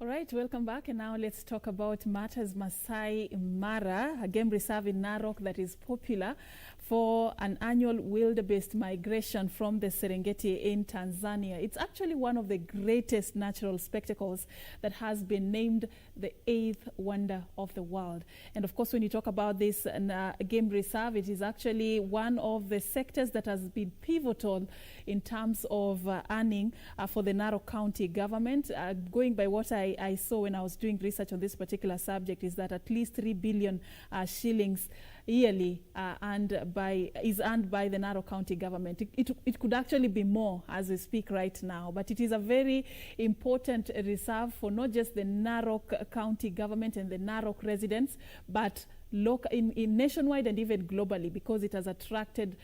All right, welcome back. And now let's talk about matters Masai Mara, a game reserve in Narok that is popular for an annual wildebeest migration from the Serengeti in Tanzania. It's actually one of the greatest natural spectacles that has been named the 8th wonder of the world. And of course, when you talk about this game reserve, it is actually one of the sectors that has been pivotal in terms of earning for the Narok County government. Going by what I saw when I was doing research on this particular subject is that at least 3 billion shillings yearly is earned by the Narok County government. It could actually be more as we speak right now, but it is a very important reserve for not just the Narok County government and the Narok residents, but in nationwide and even globally, because it has attracted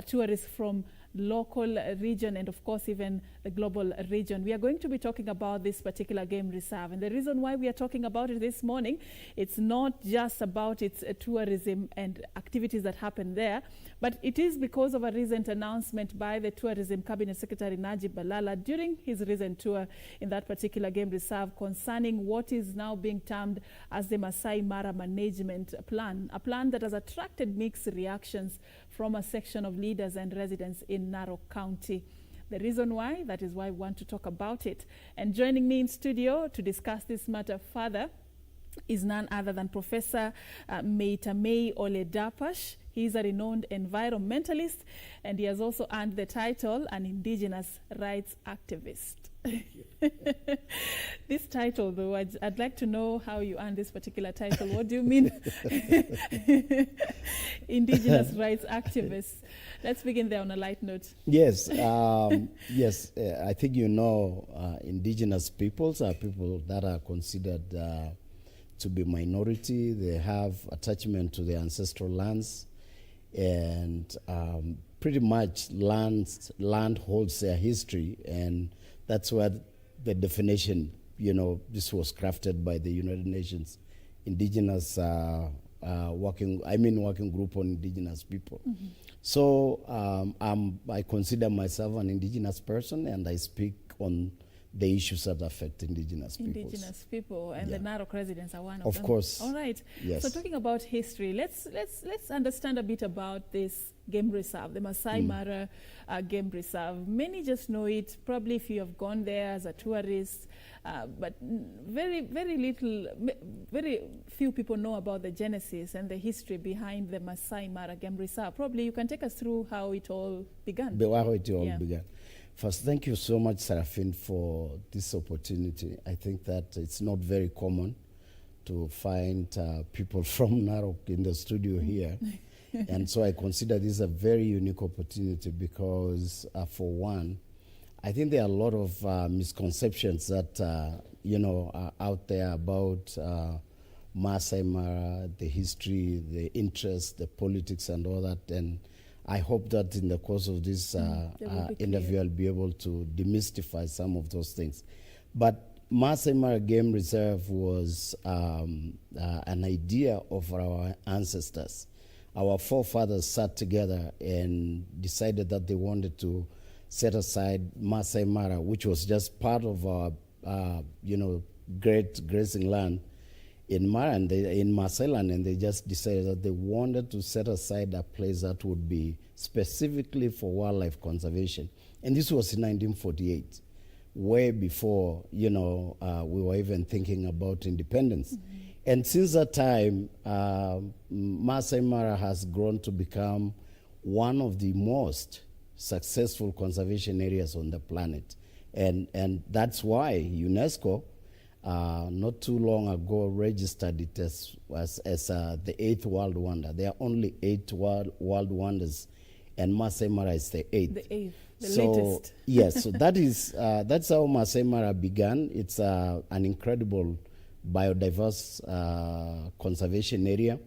tourists from local region and of course even the global region. We are going to be talking about this particular game reserve, and the reason why we are talking about it this morning, it's not just about its tourism and activities that happen there, but it is because of a recent announcement by the Tourism Cabinet Secretary Najib Balala during his recent tour in that particular game reserve concerning what is now being termed as the Masai Mara Management Plan, a plan that has attracted mixed reactions from a section of leaders and residents in Narok County. The reason why, that is why we want to talk about it. And joining me in studio to discuss this matter further is none other than Professor Meitamei Dapash. He is a renowned environmentalist, and he has also earned the title an indigenous rights activist. This title, though, I'd like to know how you earned this particular title. What do you mean? Indigenous rights activists. Let's begin there on a light note. Yes, I think indigenous peoples are people that are considered to be minority. They have attachment to their ancestral lands, and pretty much land holds their history, and that's where the definition, this was crafted by the United Nations Indigenous working group on indigenous people. Mm-hmm. So I consider myself an indigenous person, and I speak on the issues that affect indigenous people. Indigenous people, and the Narok residents are one of them. Of course. All right. Yes. So talking about history, let's understand a bit about this game reserve, the Masai Mara game reserve. Many just know it, probably if you have gone there as a tourist, but very few people know about the genesis and the history behind the Masai Mara game reserve. Probably you can take us through how it all began. How it all began. First, thank you so much, Seraphine, for this opportunity. I think that it's not very common to find people from Narok in the studio here. And so I consider this a very unique opportunity because, for one, I think there are a lot of misconceptions that, are out there about Masai Mara, the history, the interest, the politics, and all that. And I hope that in the course of this interview, I'll be able to demystify some of those things. But Masai Mara Game Reserve was an idea of our ancestors. Our forefathers sat together and decided that they wanted to set aside Masai Mara, which was just part of our, great grazing land in Mara and in Masai land, and they just decided that they wanted to set aside a place that would be specifically for wildlife conservation. And this was in 1948, way before, we were even thinking about independence. Mm-hmm. And since that time, Masai Mara has grown to become one of the most successful conservation areas on the planet. And that's why UNESCO, not too long ago, registered it as the 8th world wonder. There are only 8 world wonders, and Masai Mara is the 8th. The 8th, the latest. Yes, so that's how Masai Mara began. It's an incredible biodiverse conservation area.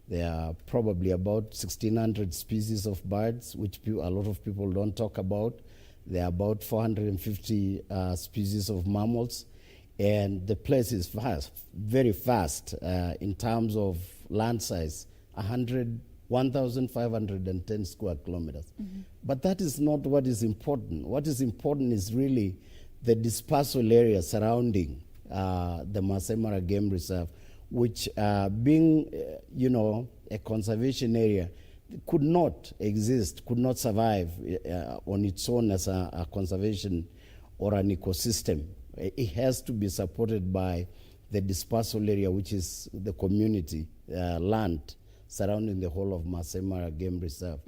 There are probably about 1,600 species of birds, which a lot of people don't talk about. There are about 450 species of mammals. And the place is very vast in terms of land size, 1,510 square kilometers. Mm-hmm. But that is not what is important. What is important is really the dispersal area surrounding the Masai Mara Game Reserve, which being, a conservation area, could not exist, could not survive on its own as a conservation or an ecosystem. It has to be supported by the dispersal area, which is the community land surrounding the whole of Masai Mara Game Reserve,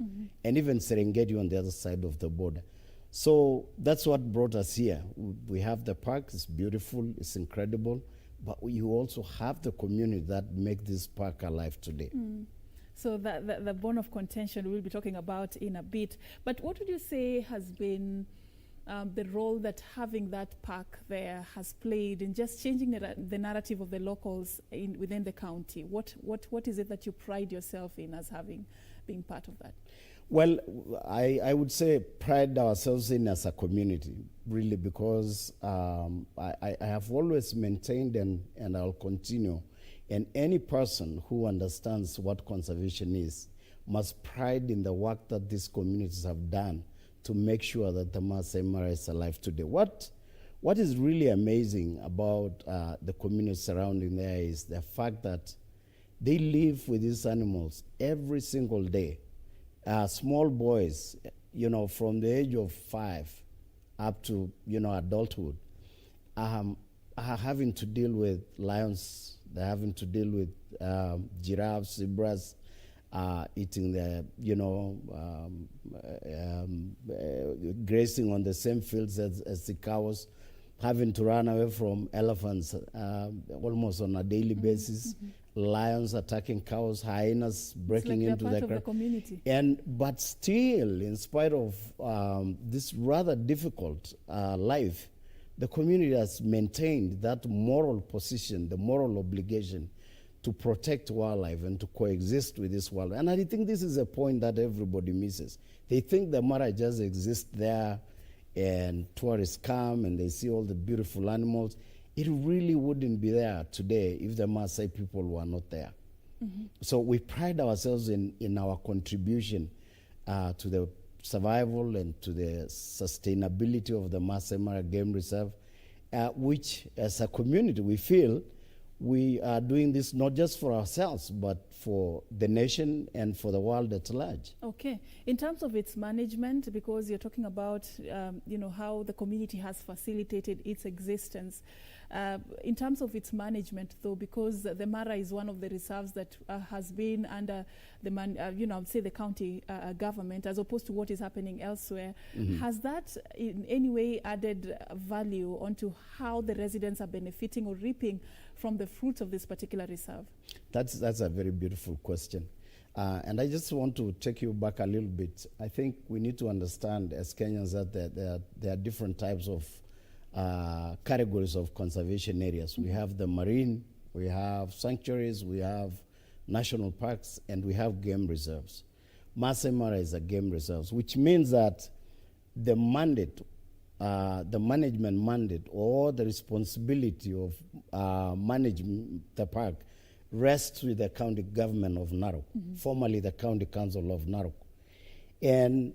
and even Serengeti on the other side of the border. So that's what brought us here. We have the park, it's beautiful, it's incredible, but you also have the community that make this park alive today. So the bone of contention we'll be talking about in a bit. But what would you say has been the role that having that park there has played in just changing the narrative of the locals within the county? What is it that you pride yourself in as being part of that? Well, I would say pride ourselves in as a community, really, because I have always maintained and I'll continue. And any person who understands what conservation is must pride in the work that these communities have done to make sure that the Masai Mara is alive today. What is really amazing about the community surrounding there is the fact that they live with these animals every single day. Small boys, from the age of 5 up to, adulthood, are having to deal with lions. They're having to deal with giraffes, zebras, eating the, grazing on the same fields as the cows, having to run away from elephants almost on a daily basis. Lions attacking cows, hyenas breaking into the of the community. But still, in spite of this rather difficult life, the community has maintained that moral position, the moral obligation to protect wildlife and to coexist with this wildlife. And I think this is a point that everybody misses. They think the Mara just exists there and tourists come and they see all the beautiful animals. It really wouldn't be there today if the Maasai people were not there. So we pride ourselves in our contribution to the survival and to the sustainability of the Masai Mara Game Reserve, which as a community we feel we are doing this not just for ourselves but for the nation and for the world at large. Okay. In terms of its management, because you're talking about how the community has facilitated its existence, in terms of its management, though, because the Mara is one of the reserves that has been under the I'd say the county government, as opposed to what is happening elsewhere, has that in any way added value onto how the residents are benefiting or reaping from the fruits of this particular reserve? That's a very beautiful question. And I just want to take you back a little bit. I think we need to understand as Kenyans that there are different types of categories of conservation areas. We have the marine, we have sanctuaries, we have national parks, and we have game reserves. Masai Mara is a game reserve, which means that the mandate, the management mandate or the responsibility of managing the park rests with the county government of Narok, formerly the County Council of Narok. And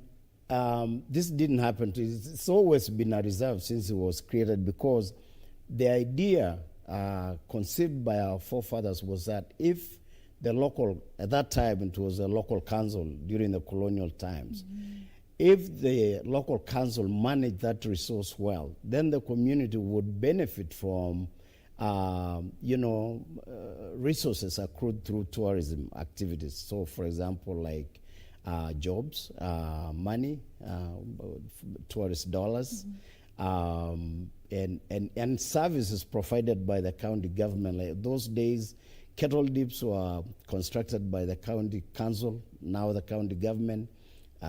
this didn't happen. It's always been a reserve since it was created, because the idea conceived by our forefathers was that if the local, at that time it was a local council during the colonial times, if the local council managed that resource well, then the community would benefit from resources accrued through tourism activities. So, for example, like jobs, money, tourist dollars, and services provided by the county government. Like those days, cattle dips were constructed by the county council, now the county government,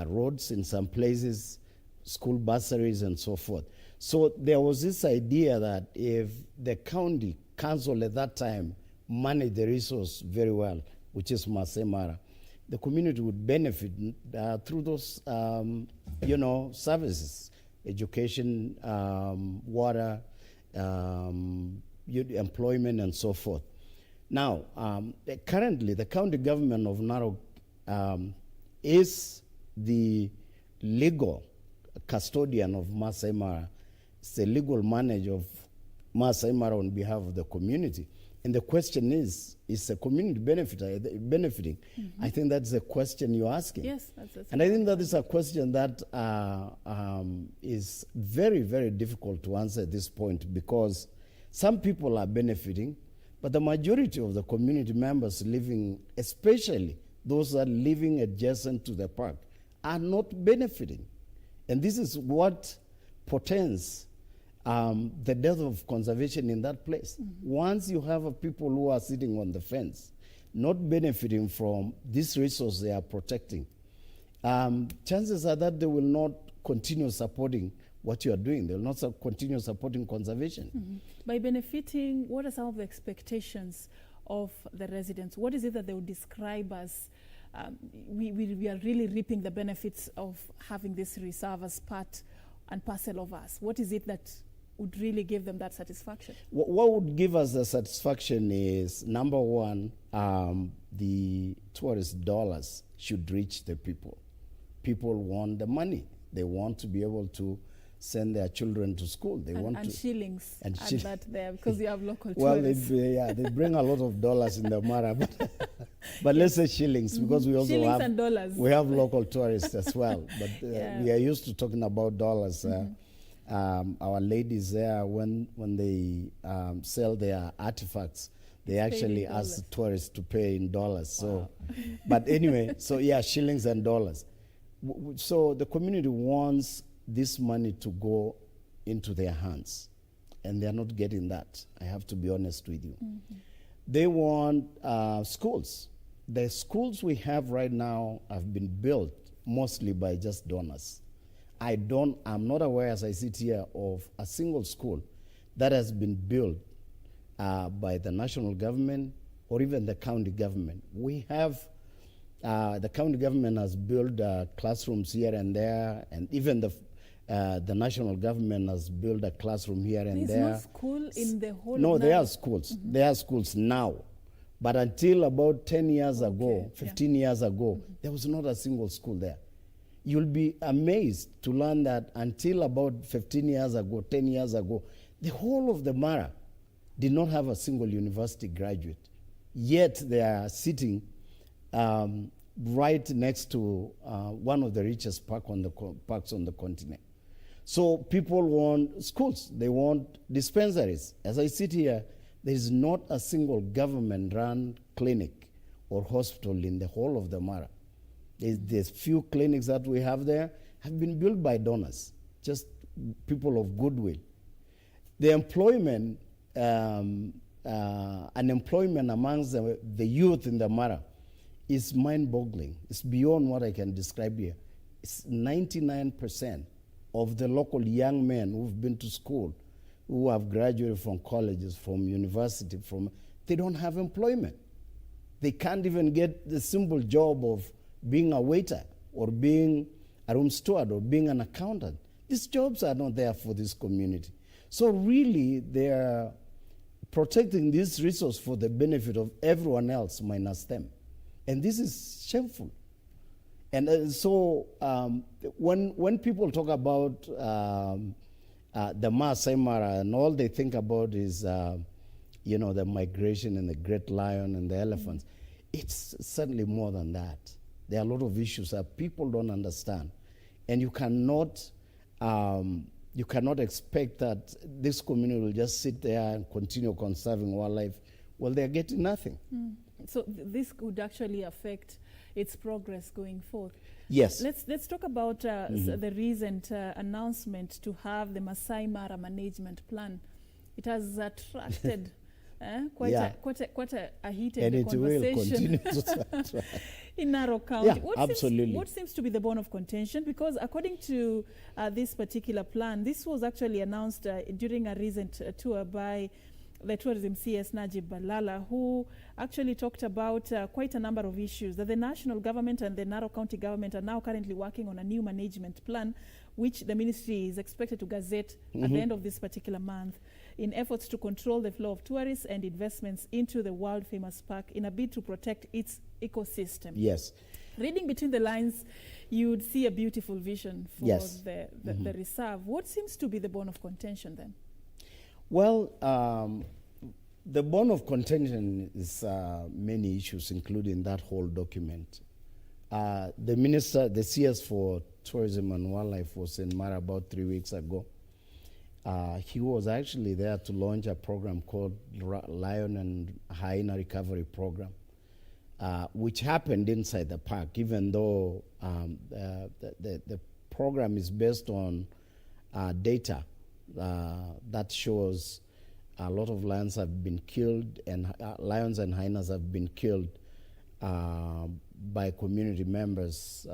roads in some places, school bursaries, and so forth. So there was this idea that if the county council at that time managed the resource very well, which is Masai Mara, the community would benefit through those, services, education, water, employment, and so forth. Now, currently, the county government of Narok is the legal custodian of Masai Mara. It's the legal manager of Maasai Mara on behalf of the community. And the question is the community benefiting? I think that's the question you're asking. Yes, that's and I think that is a question that is very, very difficult to answer at this point, because some people are benefiting, but the majority of the community members living, especially those that are living adjacent to the park, are not benefiting. And this is what portends the death of conservation in that place. Once you have people who are sitting on the fence, not benefiting from this resource they are protecting, chances are that they will not continue supporting what you are doing. They will not continue supporting conservation. By benefiting, what are some of the expectations of the residents? What is it that they would describe as we are really reaping the benefits of having this reserve as part and parcel of us? What is it that would really give them that satisfaction? What would give us the satisfaction is, number one, the tourist dollars should reach the people. People want the money. They want to be able to send their children to school. They want and to shillings. And add that there, because you have local well, tourists. they bring a lot of dollars in the Mara, but let's say shillings, because we also Shillings and dollars. we have local tourists as well. But we are used to talking about dollars. Our ladies there, when they sell their artifacts, they actually ask tourists to pay in dollars. Wow. So, but anyway, so yeah, shillings and dollars. So the community wants this money to go into their hands, and they're not getting that. I have to be honest with you. They want schools. The schools we have right now have been built mostly by just donors. I'm not aware, as I sit here, of a single school that has been built by the national government or even the county government. We have, the county government has built classrooms here and there, and even the national government has built a classroom here and there. There's no school in the whole No, of there Naro? are schools. There are schools now. But until about 10 years ago, 15 years ago, there was not a single school there. You'll be amazed to learn that until about 15 years ago, 10 years ago, the whole of the Mara did not have a single university graduate. Yet they are sitting right next to one of the richest parks on the continent. So people want schools. They want dispensaries. As I sit here, there is not a single government-run clinic or hospital in the whole of the Mara. There's few clinics that we have there have been built by donors, just people of goodwill. The employment, unemployment amongst the youth in the Mara is mind-boggling. It's beyond what I can describe here. It's 99% of the local young men who've been to school, who have graduated from colleges, from university, they don't have employment. They can't even get the simple job of being a waiter or being a room steward or being an accountant. These jobs are not there for this community. So really, they're protecting this resource for the benefit of everyone else minus them. And this is shameful. And so when people talk about the Maasai Mara, and all they think about is, the migration and the great lion and the elephants, it's certainly more than that. There are a lot of issues that people don't understand. And you cannot expect that this community will just sit there and continue conserving wildlife. Well, they're getting nothing. So this could actually affect its progress going forth. Yes. Let's talk about the recent announcement to have the Masai Mara management plan. It has attracted quite a heated conversation. Will continue to in Narok County. Yeah, absolutely. What seems to be the bone of contention? Because according to this particular plan, this was actually announced during a recent tour by the tourism CS Najib Balala, who actually talked about quite a number of issues that the national government and the Narok County government are now currently working on a new management plan, which the ministry is expected to gazette at the end of this particular month, in efforts to control the flow of tourists and investments into the world-famous park in a bid to protect its ecosystem. Yes. Reading between the lines, you would see a beautiful vision for the reserve. What seems to be the bone of contention then? Well, the bone of contention is many issues, including that whole document. The minister, the CS for Tourism and Wildlife was in Mara about 3 weeks ago. He was actually there to launch a program called Lion and Hyena Recovery Program, which happened inside the park, even though the program is based on data that shows a lot of lions have been killed, and lions and hyenas have been killed by community members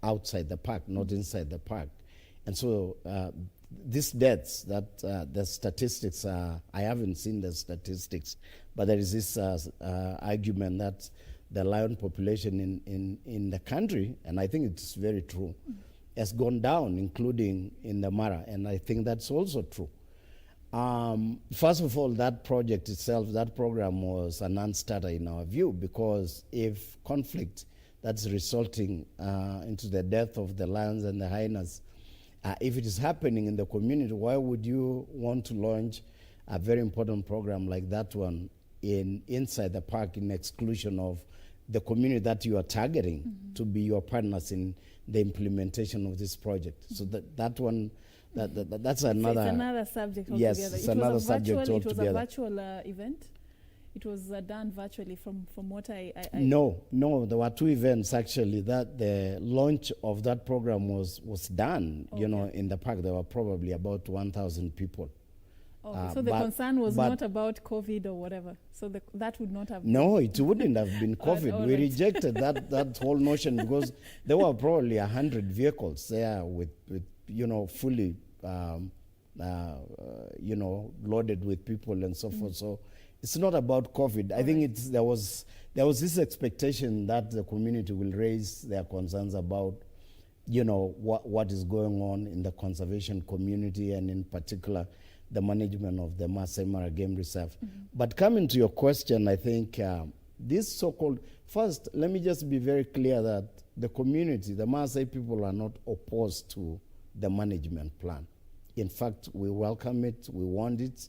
outside the park, not inside the park. And so these deaths, that the statistics, I haven't seen the statistics, but there is this argument that the lion population in the country, and I think it's very true, has gone down, including in the Mara, and I think that's also true. First of all, that project itself, that program was a non-starter in our view, because if conflict that's resulting into the death of the lions and the hyenas, if it is happening in the community, why would you want to launch a very important program like that one inside the park in exclusion of the community that you are targeting to be your partners in the implementation of this project? So that one, that's another. It's another subject altogether. Yes, it's another subject altogether. It was a virtual event. It was done virtually from what I No, there were two events actually. That the launch of that program was done, Okay. you know, in the park. There were probably about 1,000 people. So the concern was not about COVID or whatever. So that would not have. No, it wouldn't have been COVID. All We right. rejected that whole notion, because there were probably 100 vehicles there with you know, fully you know, loaded with people and so forth. So it's not about COVID. I think there was this expectation that the community will raise their concerns about, you know, what is going on in the conservation community, and in particular the management of the Masai Mara Game Reserve. But coming to your question, I think this so-called, first, let me just be very clear that the community, the Maasai people, are not opposed to the management plan. In fact, we welcome it, we want it,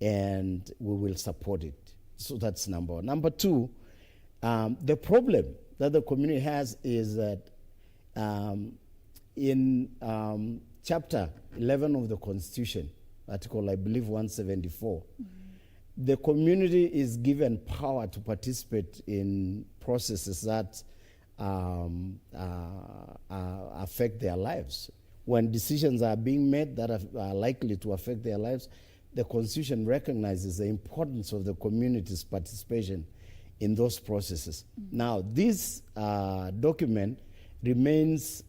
and we will support it. So that's number one. Number two, the problem that the community has is that in Chapter 11 of the Constitution, Article, I believe, 174, the community is given power to participate in processes that affect their lives. When decisions are being made that are likely to affect their lives, the Constitution recognizes the importance of the community's participation in those processes. Now, this document remains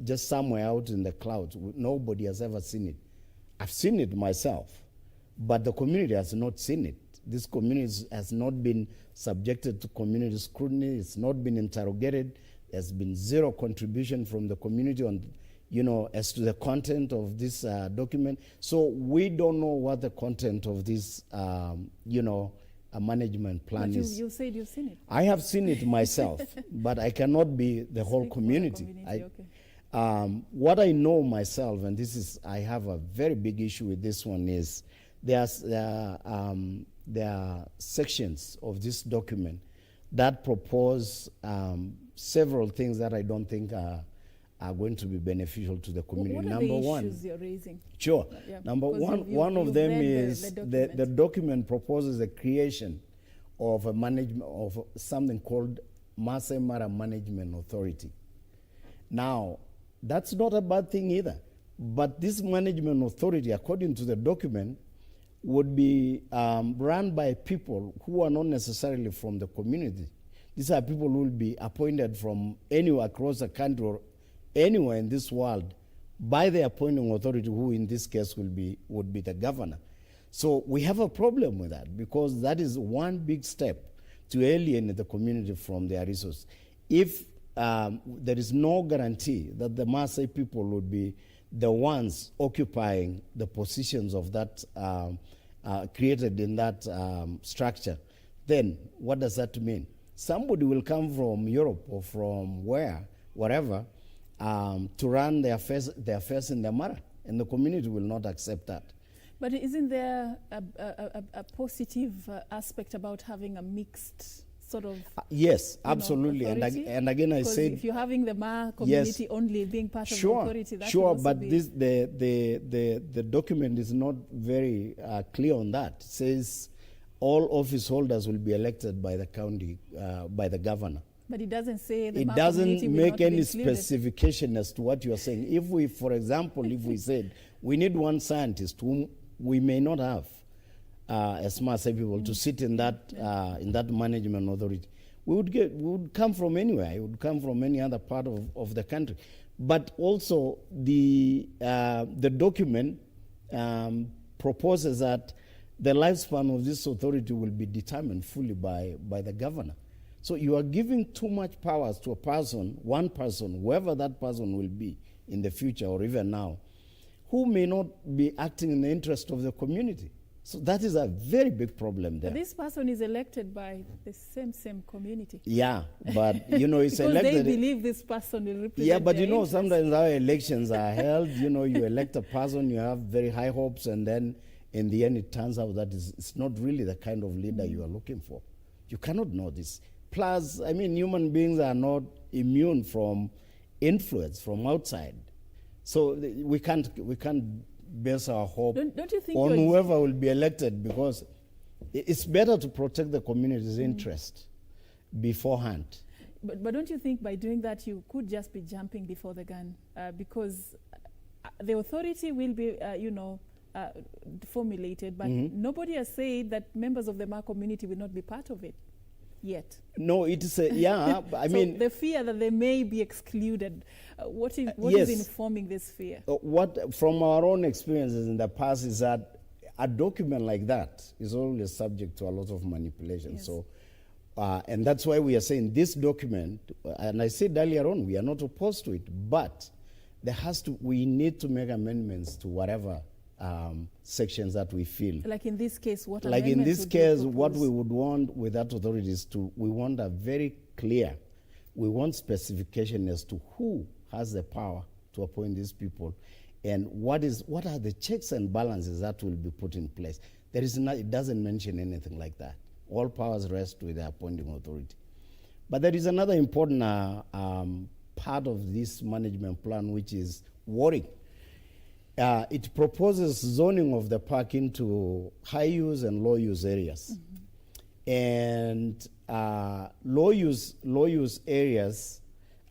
just somewhere out in the clouds. Nobody has ever seen it. I've seen it myself, but the community has not seen it. This community has not been subjected to community scrutiny. It's not been interrogated. There's been zero contribution from the community on, you know, as to the content of this document. So we don't know what the content of this, you know, a management plan But is. you said you've seen it. I have seen it myself, but I cannot be the whole Speak for the community. okay. What I know myself, and this is, I have a very big issue with this one, is there are sections of this document that propose several things that I don't think are going to be beneficial to the community. What are Number the one, issues you're raising? Sure. Yeah, Number because one of you've them read is the the document proposes the creation of a management of something called Masai Mara Management Authority. Now, that's not a bad thing either. But this management authority, according to the document, would be run by people who are not necessarily from the community. These are people who will be appointed from anywhere across the country or anywhere in this world by the appointing authority, who in this case would be the governor. So we have a problem with that, because that is one big step to alienate the community from their resources. If there is no guarantee that the Maasai people would be the ones occupying the positions of that created in that structure, then what does that mean? Somebody will come from Europe or from wherever, to run their affairs in the Mara, and the community will not accept that. But isn't there a positive aspect about having a mixed sort of yes, absolutely. And again, I said, if you're having the Ma community only being part of the authority, that but this the document is not very clear on that. It says all office holders will be elected by the county, by the governor. But it doesn't say the it Ma doesn't community will make not be any included. specification as to what you are saying. If we, for example, if we said we need one scientist whom we may not have as Maasai people to sit in that management authority, we would come from anywhere. It would come from any other part of the country. But also the document proposes that the lifespan of this authority will be determined fully by the governor. So you are giving too much powers to a person, one person, whoever that person will be in the future or even now, who may not be acting in the interest of the community. So that is a very big problem there. But this person is elected by the same community. Yeah, but it's because elected. They believe this person will represent. Yeah, but their interests. Sometimes our elections are held. You elect a person, you have very high hopes, and then in the end, it turns out that it's not really the kind of leader you are looking for. You cannot know this. Plus, human beings are not immune from influence from outside. So we can't base our hope don't you think on whoever will be elected, because it's better to protect the community's interest beforehand. But don't you think by doing that you could just be jumping before the gun? Because the authority will be, formulated, but nobody has said that members of the Ma community will not be part of it yet. No, it is so the fear that they may be excluded, what is informing this fear? What from our own experiences in the past is that a document like that is always subject to a lot of manipulation. Yes. So and that's why we are saying this document, and I said earlier on, we are not opposed to it, but we need to make amendments to whatever sections that we feel. Like in this case, what like in amendments this case, would you what propose? we would want with that authority is we want a very clear, we want specification as to who has the power to appoint these people, and what are the checks and balances that will be put in place. It doesn't mention anything like that. All powers rest with the appointing authority. But there is another important part of this management plan which is worrying. It proposes zoning of the park into high-use and low-use areas. And low-use areas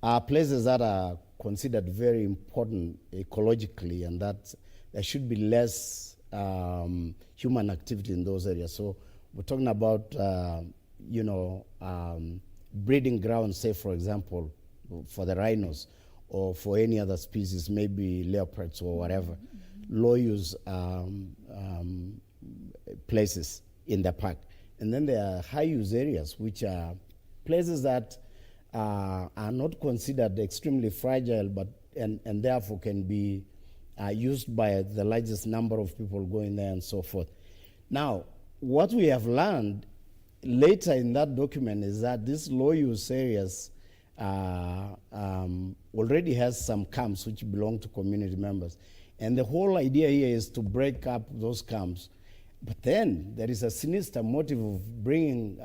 are places that are considered very important ecologically, and that there should be less human activity in those areas. So we're talking about, breeding grounds, say, for example, for the rhinos, or for any other species, maybe leopards or whatever, low-use places in the park. And then there are high-use areas, which are places that are not considered extremely fragile, and therefore can be used by the largest number of people going there and so forth. Now, what we have learned later in that document is that these low-use areas already has some camps which belong to community members. And the whole idea here is to break up those camps. But then there is a sinister motive of bringing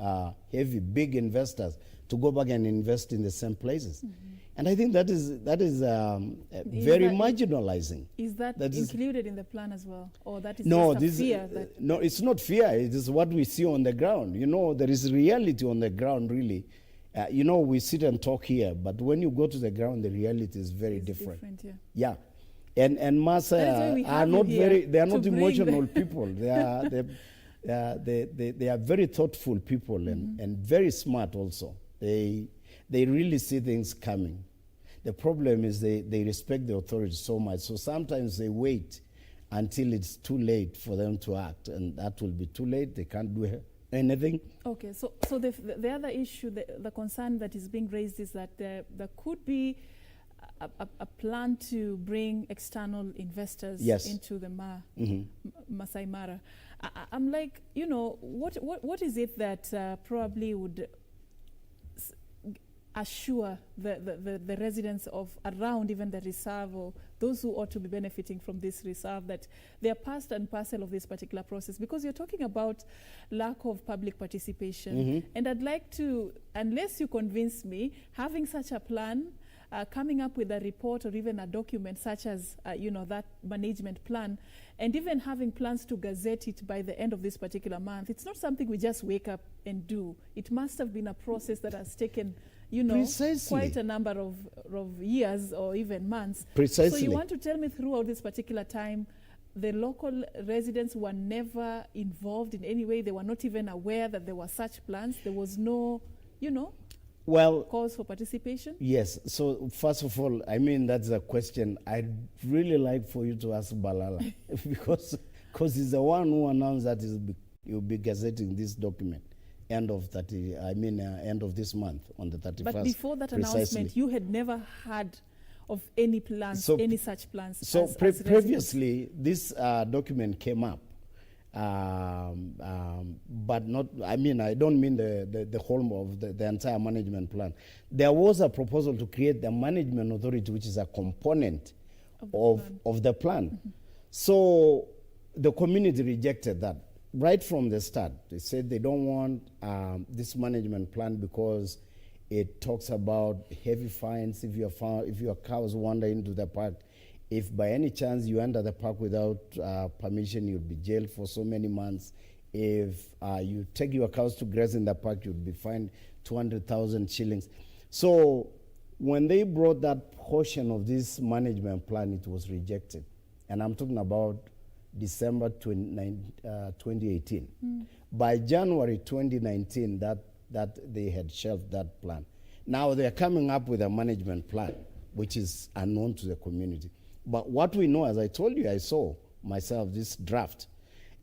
heavy, big investors to go back and invest in the same places. And I think that is very marginalizing. Is that included in the plan as well? Or that is no, just a fear? No, it's not fear. It is what we see on the ground. There is reality on the ground, really. We sit and talk here, but when you go to the ground, the reality is very different. Yeah. And Maasai are not they are not emotional people. They are very thoughtful people and very smart also. They really see things coming. The problem is they respect the authority so much. So sometimes they wait until it's too late for them to act, and that will be too late. They can't do anything. Okay, so the other issue, the concern that is being raised is that there could be a plan to bring external investors into the Masai Mara. I'm like, what is it that probably would assure the residents of around even the reserve, or those who ought to be benefiting from this reserve, that they are part and parcel of this particular process? Because you're talking about lack of public participation. And I'd like to, unless you convince me, having such a plan, coming up with a report or even a document such as, that management plan, and even having plans to gazette it by the end of this particular month, it's not something we just wake up and do. It must have been a process that has taken, Precisely. quite a number of years or even months. Precisely. So you want to tell me throughout this particular time, the local residents were never involved in any way? They were not even aware that there were such plans? There was no, cause for participation? Yes. So first of all, I mean, that's a question I'd really like for you to ask Balala because he's the one who announced that you'll be gazetting this document end of this month on the 31st. But before that precisely. Announcement, you had never heard of any plans, any such plans? So previously, this document came up. But not, I don't mean the whole of the entire management plan. There was a proposal to create the management authority, which is a component of the plan. So the community rejected that right from the start. They said they don't want this management plan because it talks about heavy fines if your cows wander into the park. If by any chance you enter the park without permission, you'll be jailed for so many months. If you take your cows to graze in the park, you'll be fined 200,000 shillings. So when they brought that portion of this management plan, it was rejected. And I'm talking about December 2018. By January 2019, that they had shelved that plan. Now they're coming up with a management plan, which is unknown to the community. But what we know, as I told you, I saw myself this draft,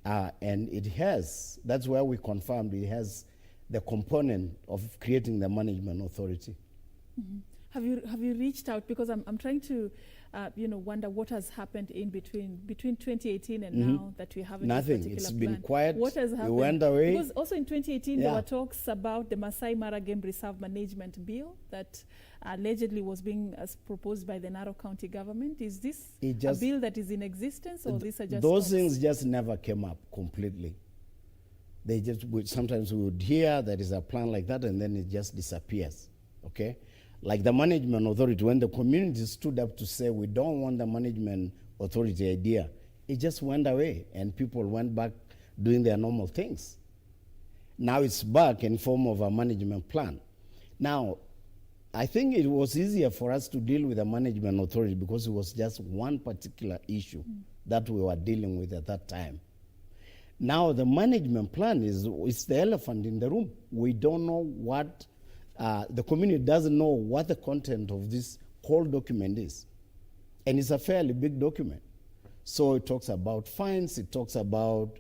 and it has, that's where we confirmed it has the component of creating the management authority. Have you reached out? Because I'm trying to, wonder what has happened in between 2018 and now that we have nothing. This particular it's plan. been quiet. What has happened? We went away. Because also in 2018 there were talks about the Masai Mara Game Reserve Management Bill that allegedly was being proposed by the Narok County government. Is this a bill that is in existence, or these are just those talks? things just never came up completely. They just sometimes we would hear there is a plan like that, and then it just disappears. Okay. Like the management authority, when the community stood up to say we don't want the management authority idea, it just went away and people went back doing their normal things. Now it's back in form of a management plan. Now, I think it was easier for us to deal with the management authority because it was just one particular issue that we were dealing with at that time. Now the management plan is the elephant in the room. We don't know what the community doesn't know what the content of this whole document is. And it's a fairly big document. So it talks about fines, it talks about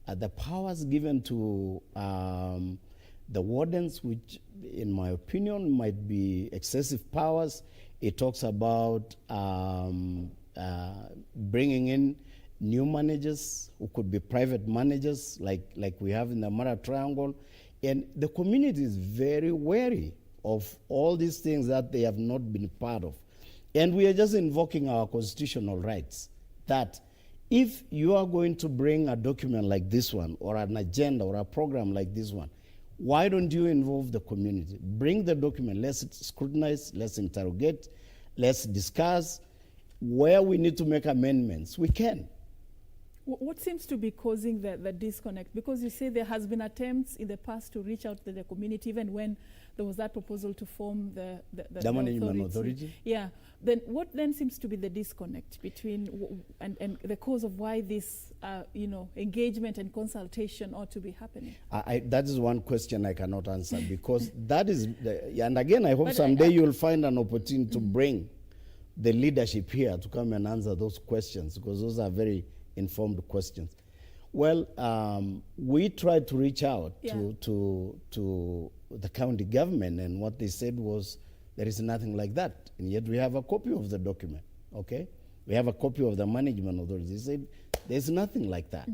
the powers given to the wardens, which in my opinion might be excessive powers. It talks about bringing in new managers who could be private managers like we have in the Mara Triangle. And the community is very wary of all these things that they have not been part of. And we are just invoking our constitutional rights that if you are going to bring a document like this one, or an agenda or a program like this one, why don't you involve the community? Bring the document, let's scrutinize, let's interrogate, let's discuss. Where we need to make amendments, we can. What seems to be causing the disconnect? Because you say there has been attempts in the past to reach out to the community, even when there was that proposal to form the management authority. Yeah. Then what then seems to be the disconnect between and the cause of why this engagement and consultation ought to be happening? That is one question I cannot answer because that is and again I hope someday you'll find an opportunity to bring the leadership here to come and answer those questions, because those are very informed questions. Well, we tried to reach out to the county government, and what they said was there is nothing like that. And yet we have a copy of the document, okay? We have a copy of the management authority. They said there's nothing like that.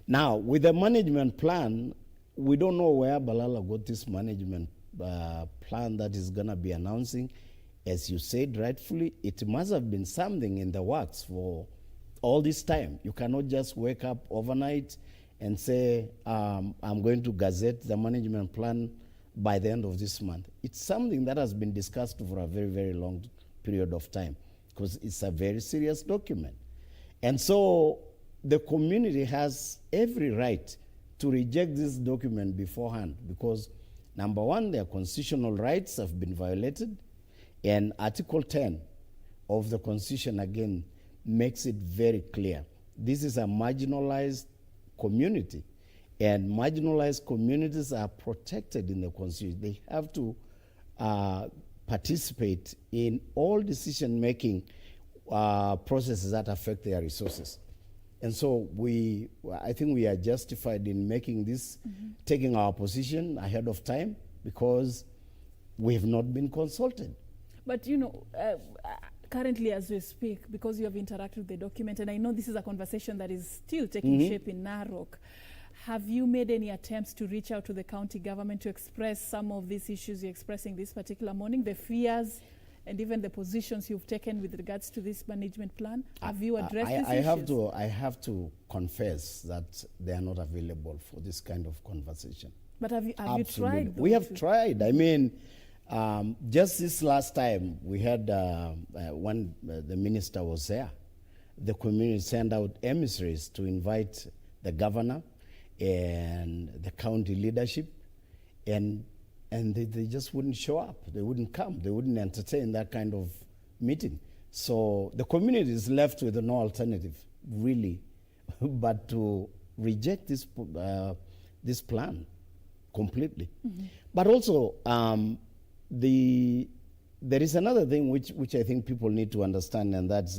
Now, with the management plan, we don't know where Balala got this management plan that is going to be announcing, as you said rightfully, it must have been something in the works for all this time. You cannot just wake up overnight and say, I'm going to gazette the management plan by the end of this month. It's something that has been discussed for a very, very long period of time, because it's a very serious document. And so the community has every right to reject this document beforehand, because number one, their constitutional rights have been violated, and Article 10 of the Constitution again makes it very clear. This is a marginalized community, and marginalized communities are protected in the Constitution. They have to participate in all decision-making processes that affect their resources. And so I think we are justified in making this, taking our position ahead of time, because we have not been consulted. But, you know, currently as we speak, because you have interacted with the document, and I know this is a conversation that is still taking shape in Narok, have you made any attempts to reach out to the county government to express some of these issues you're expressing this particular morning, the fears and even the positions you've taken with regards to this management plan? Have you addressed these issues? I have to confess that they are not available for this kind of conversation. But have you tried? We have tried. I mean, just this last time, we had when the minister was there, the community sent out emissaries to invite the governor and the county leadership, and they just wouldn't show up. They wouldn't come. They wouldn't entertain that kind of meeting. So the community is left with no alternative, really, but to reject this plan completely. But also, there is another thing which I think people need to understand, and that's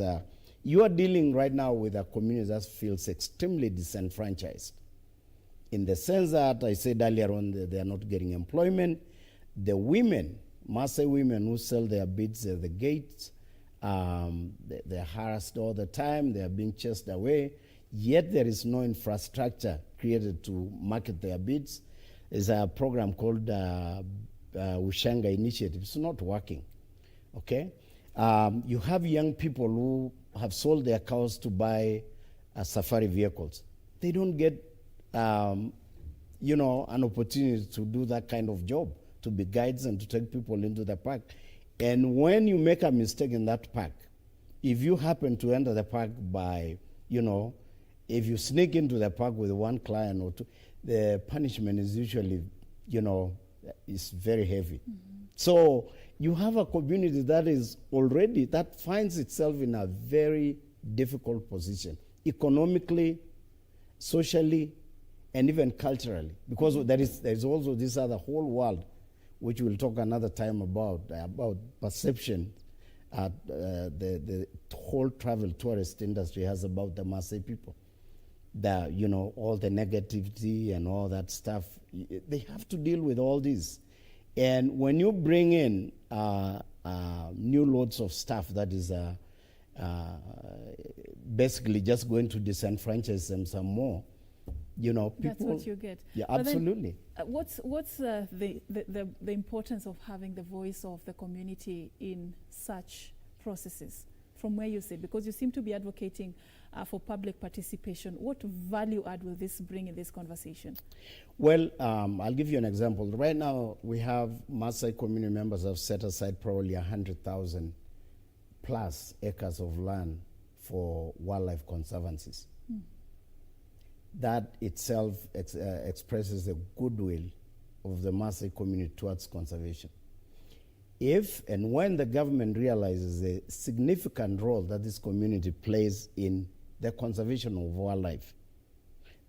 you are dealing right now with a community that feels extremely disenfranchised, in the sense that I said earlier on that they are not getting employment. The women, Maasai women who sell their beads at the gates, they're harassed all the time, they are being chased away, yet there is no infrastructure created to market their beads. There's a program called Ushanga Initiative. It's not working, okay? You have young people who have sold their cows to buy safari vehicles. They don't get an opportunity to do that kind of job, to be guides and to take people into the park. And when you make a mistake in that park, if you happen to enter the park by, if you sneak into the park with one client or two, the punishment is usually, is very heavy. So you have a community that finds itself in a very difficult position, economically, socially, and even culturally, because there is also this other whole world, which we'll talk another time about perception the whole travel tourist industry has about the Maasai people. All the negativity and all that stuff, they have to deal with all this. And when you bring in new loads of stuff that is basically just going to disenfranchise them some more, people. That's what you get. Yeah, absolutely. What's the importance of having the voice of the community in such processes, from where you sit? Because you seem to be advocating for public participation. What value add will this bring in this conversation? Well, I'll give you an example. Right now, we have Maasai community members have set aside probably 100,000 plus acres of land for wildlife conservancies. That itself expresses the goodwill of the Maasai community towards conservation. If and when the government realizes the significant role that this community plays in the conservation of wildlife,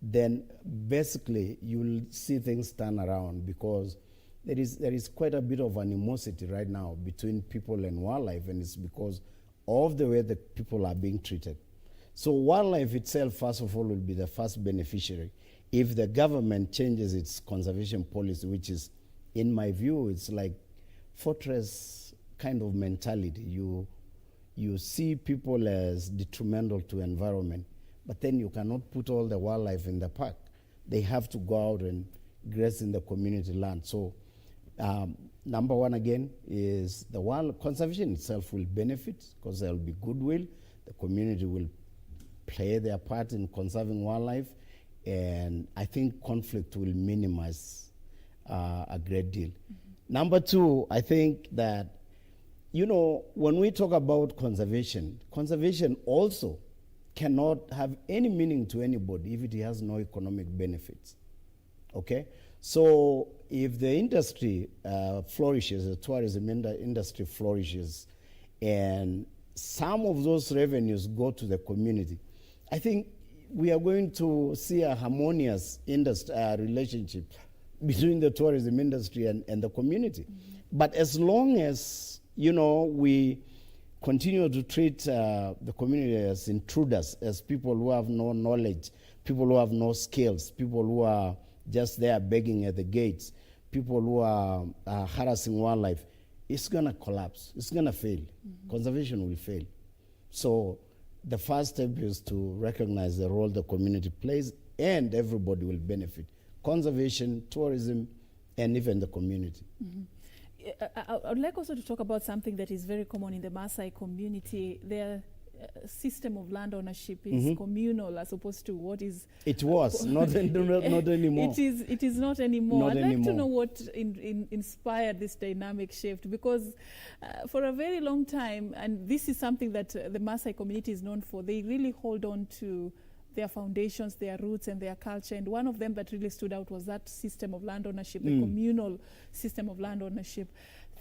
then basically you'll see things turn around, because there is quite a bit of animosity right now between people and wildlife, and it's because of the way that people are being treated. So wildlife itself, first of all, will be the first beneficiary if the government changes its conservation policy, which is, in my view, it's like fortress kind of mentality. You see people as detrimental to environment, but then you cannot put all the wildlife in the park. They have to go out and graze in the community land. So Number one, again, is the wild conservation itself will benefit because there will be goodwill. The community will play their part in conserving wildlife, and I think conflict will minimize a great deal. Number two, I think that, when we talk about conservation, conservation also cannot have any meaning to anybody if it has no economic benefits. Okay? So if the industry flourishes, the tourism industry flourishes, and some of those revenues go to the community, I think we are going to see a harmonious relationship between the tourism industry and the community. But as long as, we continue to treat the community as intruders, as people who have no knowledge, people who have no skills, people who are just there begging at the gates, people who are harassing wildlife, it's going to collapse. It's going to fail. Conservation will fail. So the first step is to recognize the role the community plays, and everybody will benefit. Conservation, tourism, and even the community. I would like also to talk about something that is very common in the Maasai community. Their system of land ownership is communal as opposed to what is... It was, not anymore. It is not anymore. Not I'd like anymore. to know what inspired this dynamic shift, because for a very long time, and this is something that the Maasai community is known for, they really hold on to their foundations, their roots, and their culture. And one of them that really stood out was that system of land ownership, the communal system of land ownership.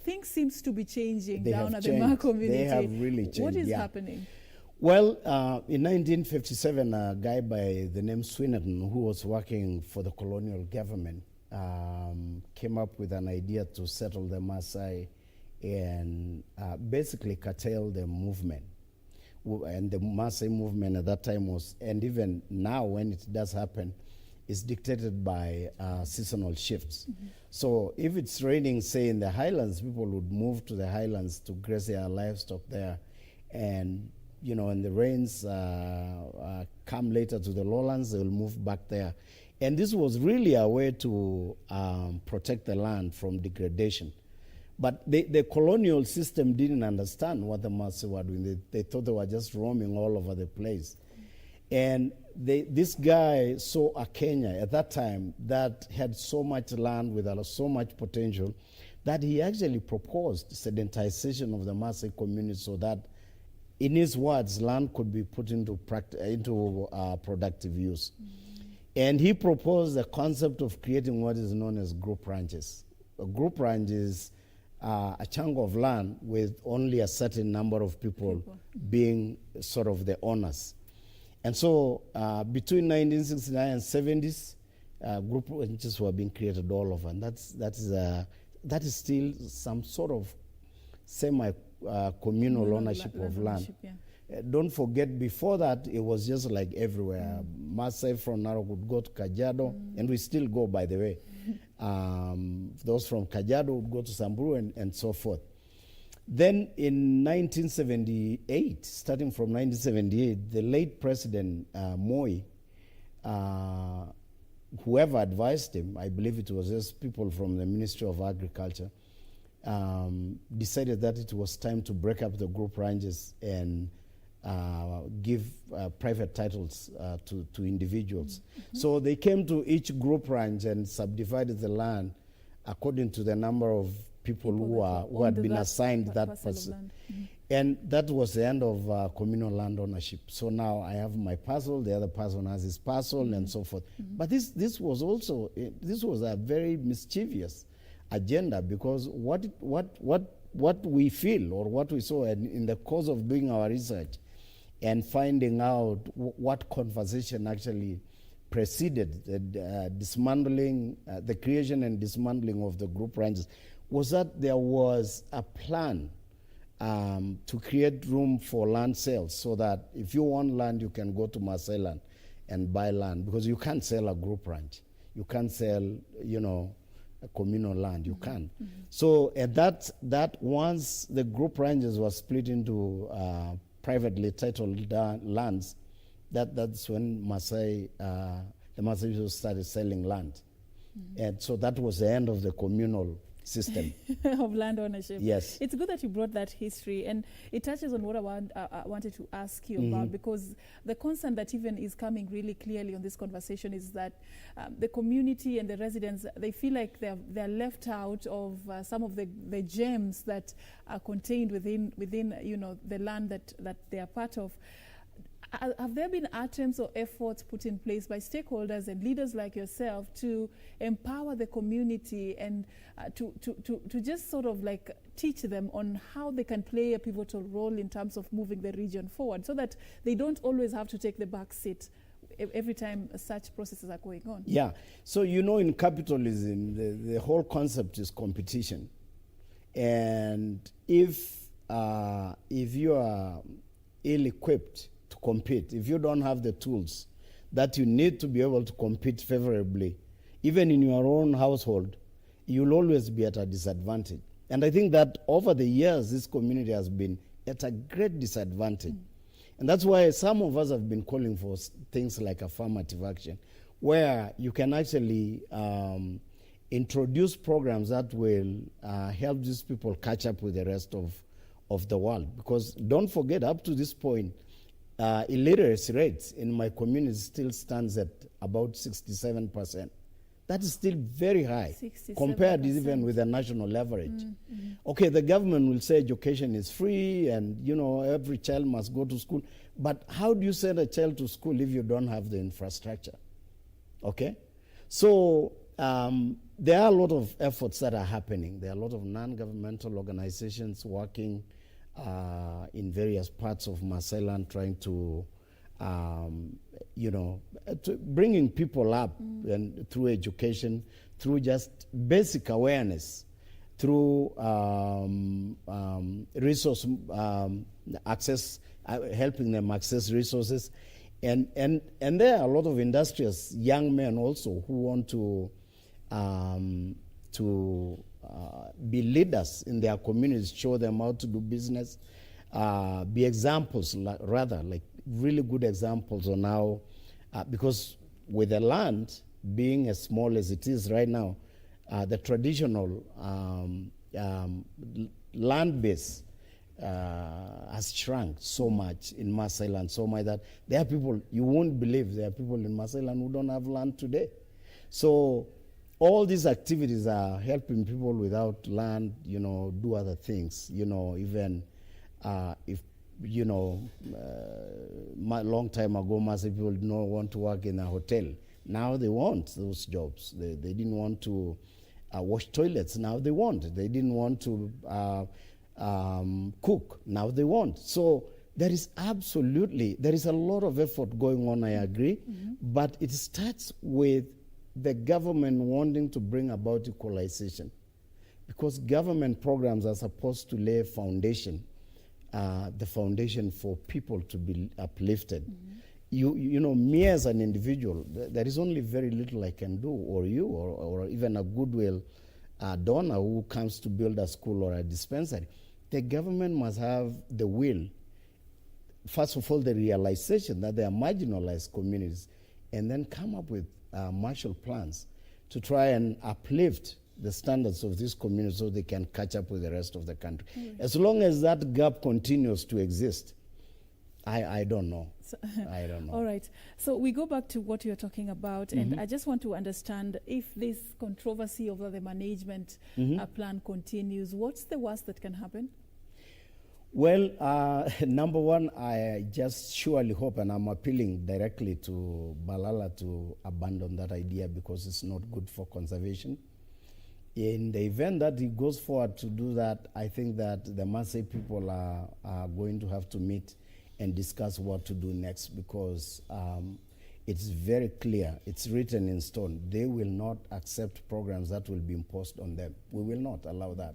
Things seems to be changing down at the MERC community. They have really changed. What is happening? Well, in 1957, a guy by the name Swinnerton, who was working for the colonial government, came up with an idea to settle the Masai and basically curtail the movement. And the Maasai movement at that time was, and even now when it does happen, is dictated by seasonal shifts. So if it's raining, say, in the highlands, people would move to the highlands to graze their livestock there. And, when the rains come later to the lowlands, they will move back there. And this was really a way to protect the land from degradation. But the colonial system didn't understand what the Maasai were doing. They thought they were just roaming all over the place. And this guy saw a Kenya at that time that had so much land with so much potential that he actually proposed sedentization of the Maasai community so that, in his words, land could be put into productive use. And he proposed the concept of creating what is known as group ranches. A group ranch is a chunk of land with only a certain number of people being sort of the owners. And so between 1969 and 70s, group ranches were being created all over. And that is still some sort of semi-communal ownership of land. Don't forget, before that, it was just like everywhere. Masai from Narok would go to Kajiado, and we still go, by the way. Those from Kajiado would go to Samburu and so forth. Then in 1978, starting from 1978, the late President Moi, whoever advised him, I believe it was just people from the Ministry of Agriculture, decided that it was time to break up the group ranches and give private titles to individuals. So they came to each group ranch and subdivided the land according to the number of people who had been assigned that person. And that was the end of communal land ownership. So now I have my parcel, the other person has his parcel, and so forth. But this was a very mischievous agenda, because what we feel or what we saw in the course of doing our research and finding out what conversation actually preceded the dismantling, the creation and dismantling of the group ranches, was that there was a plan to create room for land sales, so that if you want land, you can go to Masai land and buy land, because you can't sell a group ranch. You can't sell, a communal land. You can't. So at that once the group ranches were split into privately titled lands, that's when the Masai started selling land. And so that was the end of the communal system of land ownership. Yes. It's good that you brought that history, and it touches on what I wanted to ask you about, because the concern that even is coming really clearly on this conversation is that the community and the residents, they feel like they're left out of some of the gems that are contained within the land that they are part of. Have there been attempts or efforts put in place by stakeholders and leaders like yourself to empower the community and to just sort of like teach them on how they can play a pivotal role in terms of moving the region forward, so that they don't always have to take the back seat every time such processes are going on? Yeah. So, in capitalism, the whole concept is competition. And if you are ill-equipped to compete, if you don't have the tools that you need to be able to compete favorably, even in your own household, you'll always be at a disadvantage. And I think that over the years, this community has been at a great disadvantage. And that's why some of us have been calling for things like affirmative action, where you can actually introduce programs that will help these people catch up with the rest of the world. Because don't forget, up to this point, illiteracy rates in my community still stands at about 67%. That is still very high 67%. Compared even with the national average. Okay, the government will say education is free and every child must go to school. But how do you send a child to school if you don't have the infrastructure? Okay? So there are a lot of efforts that are happening. There are a lot of non-governmental organizations working in various parts of Masai land, trying to, bringing people up and through education, through just basic awareness, through resource access, helping them access resources, and there are a lot of industrious young men also who want to be leaders in their communities, show them how to do business, be examples, like really good examples on how, because with the land being as small as it is right now, the traditional land base has shrunk so much in Masai land, so much that there are people, you won't believe, there are people in Masai land who don't have land today. So all these activities are helping people without land, do other things, even if, long time ago, Maasai people did not want to work in a hotel. Now they want those jobs. They didn't want to wash toilets. Now they want. They didn't want to cook. Now they want. So there is a lot of effort going on, I agree, but it starts with the government wanting to bring about equalization, because government programs are supposed to lay foundation, the foundation for people to be uplifted. Me as an individual, there is only very little I can do, or you, or even a goodwill donor who comes to build a school or a dispensary. The government must have the will, first of all, the realization that they are marginalized communities, and then come up with Marshall plans to try and uplift the standards of this community so they can catch up with the rest of the country. As long as that gap continues to exist, I don't know. I don't know. All right. So we go back to what you're talking about, and I just want to understand, if this controversy over the management plan continues, what's the worst that can happen? Well, number one, I just surely hope, and I'm appealing directly to Balala to abandon that idea, because it's not good for conservation. In the event that he goes forward to do that, I think that the Maasai people are going to have to meet and discuss what to do next, because it's very clear, it's written in stone. They will not accept programs that will be imposed on them. We will not allow that.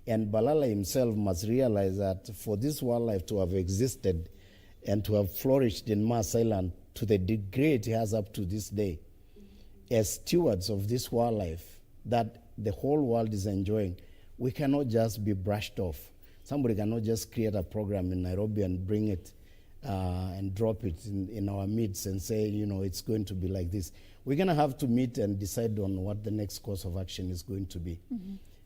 And Balala himself must realize that for this wildlife to have existed and to have flourished in Maasai land to the degree it has up to this day, as stewards of this wildlife that the whole world is enjoying, we cannot just be brushed off. Somebody cannot just create a program in Nairobi and bring it and drop it in our midst and say, it's going to be like this. We're going to have to meet and decide on what the next course of action is going to be.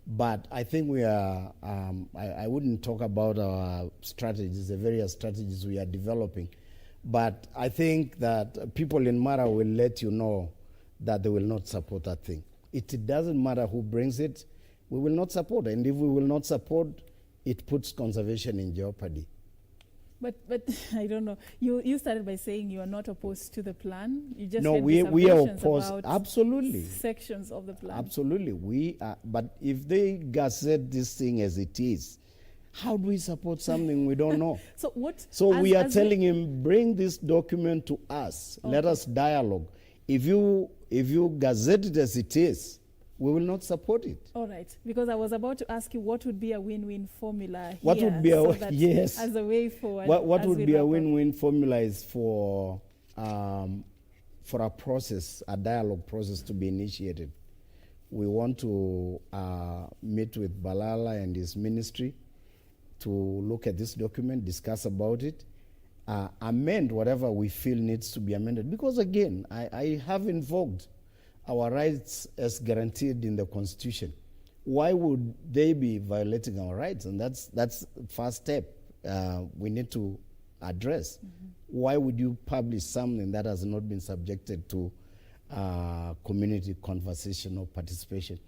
But I think we are, I wouldn't talk about our strategies, the various strategies we are developing. But I think that people in Mara will let you know that they will not support that thing. It doesn't matter who brings it, we will not support. And if we will not support, it puts conservation in jeopardy. But I don't know. You started by saying you are not opposed to the plan. You just No, had we are reservations opposed. about Absolutely. sections of the plan. Absolutely. We are, but if they gazette this thing as it is, how do we support something we don't know? So what? So we are telling him, bring this document to us. Okay. Let us dialogue. If you gazette it as it is, we will not support it. All right, because I was about to ask you what would be a win-win formula here. What would be yes? As a way forward. What would be a win-win formula is for a process, a dialogue process to be initiated. We want to meet with Balala and his ministry to look at this document, discuss about it, amend whatever we feel needs to be amended. Because again, I have invoked our rights as guaranteed in the Constitution. Why would they be violating our rights? And that's the first step we need to address. Mm-hmm. Why would you publish something that has not been subjected to community conversation or participation?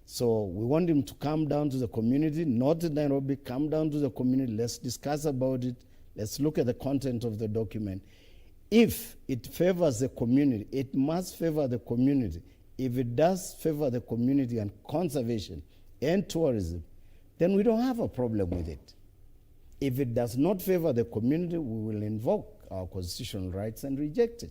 So we want him to come down to the community, not in Nairobi, come down to the community, let's discuss about it, let's look at the content of the document. If it favors the community, it must favor the community. If it does favor the community and conservation and tourism, then we don't have a problem with it. If it does not favor the community, we will invoke our constitutional rights and reject it.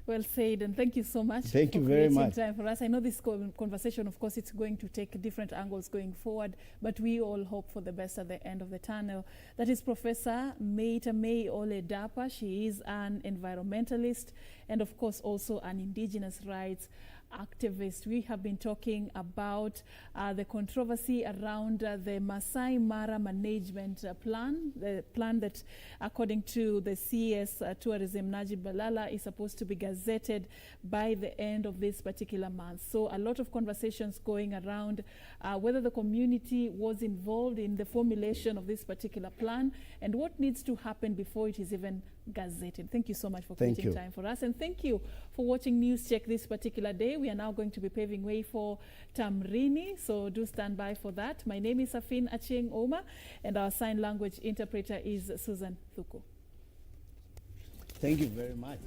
Well said, and thank you so much. Thank you very much. Time for us. I know this conversation, of course, it's going to take different angles going forward, but we all hope for the best at the end of the tunnel. That is Professor Meitamei Dapash. He is an environmentalist and, of course, also an indigenous rights activist. We have been talking about the controversy around the Masai Mara management plan, the plan that, according to the CS Tourism Najib Balala, is supposed to be gazetted by the end of this particular month. So a lot of conversations going around whether the community was involved in the formulation of this particular plan and what needs to happen before it is even gazetted. Thank you so much for creating time for us, and thank you for watching NewsCheck this particular day. We are now going to be paving way for Tamrini, so do stand by for that. My name is Safin Achieng Oma, and our sign language interpreter is Susan Thuku. Thank you very much.